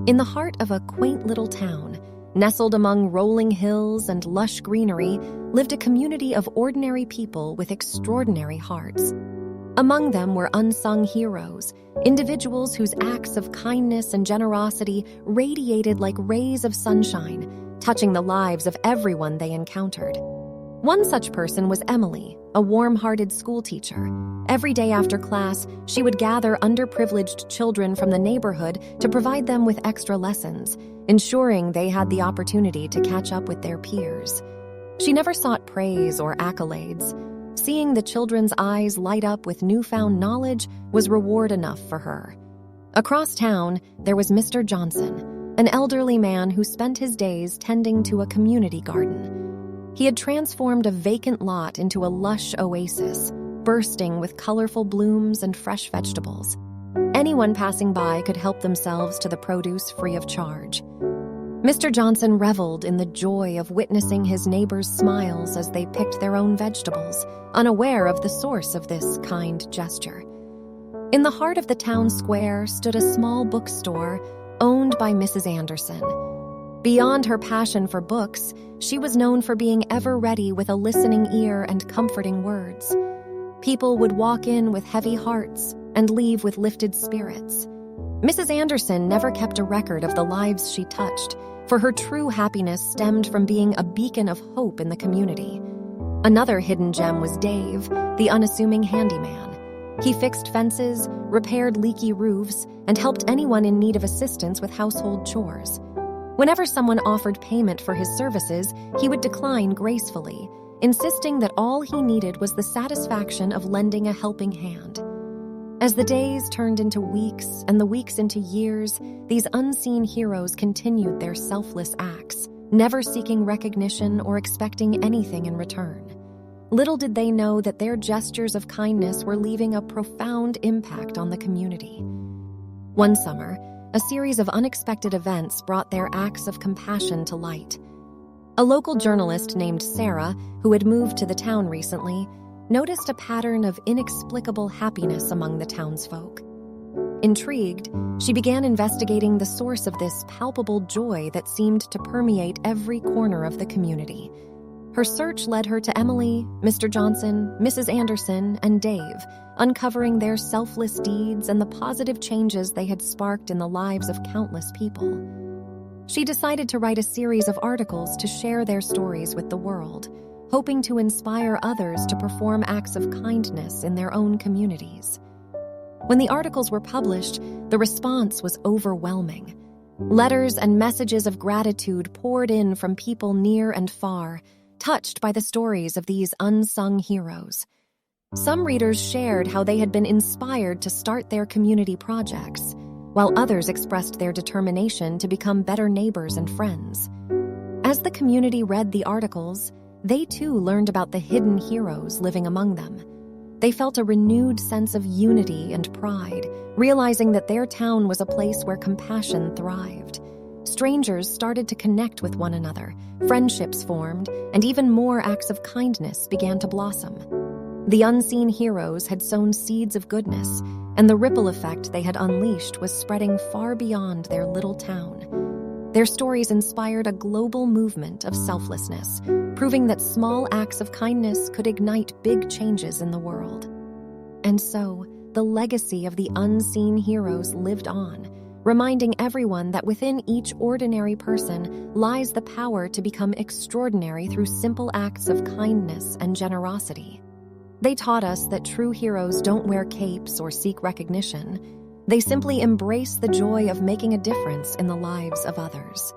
In the heart of a quaint little town, nestled among rolling hills and lush greenery, lived a community of ordinary people with extraordinary hearts. Among them were unsung heroes, individuals whose acts of kindness and generosity radiated like rays of sunshine, touching the lives of everyone they encountered. One such person was Emily, a warm-hearted schoolteacher. Every day after class, she would gather underprivileged children from the neighborhood to provide them with extra lessons, ensuring they had the opportunity to catch up with their peers. She never sought praise or accolades. Seeing the children's eyes light up with newfound knowledge was reward enough for her. Across town, there was Mr. Johnson, an elderly man who spent his days tending to a community garden. He had transformed a vacant lot into a lush oasis, bursting with colorful blooms and fresh vegetables. Anyone passing by could help themselves to the produce free of charge. Mr. Johnson reveled in the joy of witnessing his neighbors' smiles as they picked their own vegetables, unaware of the source of this kind gesture. In the heart of the town square stood a small bookstore owned by Mrs. Anderson. Beyond her passion for books, she was known for being ever ready with a listening ear and comforting words. People would walk in with heavy hearts and leave with lifted spirits. Mrs. Anderson never kept a record of the lives she touched, for her true happiness stemmed from being a beacon of hope in the community. Another hidden gem was Dave, the unassuming handyman. He fixed fences, repaired leaky roofs, and helped anyone in need of assistance with household chores. Whenever someone offered payment for his services, he would decline gracefully, insisting that all he needed was the satisfaction of lending a helping hand. As the days turned into weeks and the weeks into years, these unseen heroes continued their selfless acts, never seeking recognition or expecting anything in return. Little did they know that their gestures of kindness were leaving a profound impact on the community. One summer, a series of unexpected events brought their acts of compassion to light. A local journalist named Sarah, who had moved to the town recently, noticed a pattern of inexplicable happiness among the townsfolk. Intrigued, she began investigating the source of this palpable joy that seemed to permeate every corner of the community. Her search led her to Emily, Mr. Johnson, Mrs. Anderson, and Dave, uncovering their selfless deeds and the positive changes they had sparked in the lives of countless people. She decided to write a series of articles to share their stories with the world, hoping to inspire others to perform acts of kindness in their own communities. When the articles were published, the response was overwhelming. Letters and messages of gratitude poured in from people near and far, touched by the stories of these unsung heroes. Some readers shared how they had been inspired to start their community projects, while others expressed their determination to become better neighbors and friends. As the community read the articles, they too learned about the hidden heroes living among them. They felt a renewed sense of unity and pride, realizing that their town was a place where compassion thrived. Strangers started to connect with one another, friendships formed, and even more acts of kindness began to blossom. The unseen heroes had sown seeds of goodness, and the ripple effect they had unleashed was spreading far beyond their little town. Their stories inspired a global movement of selflessness, proving that small acts of kindness could ignite big changes in the world. And so, the legacy of the unseen heroes lived on, reminding everyone that within each ordinary person lies the power to become extraordinary through simple acts of kindness and generosity. They taught us that true heroes don't wear capes or seek recognition. They simply embrace the joy of making a difference in the lives of others.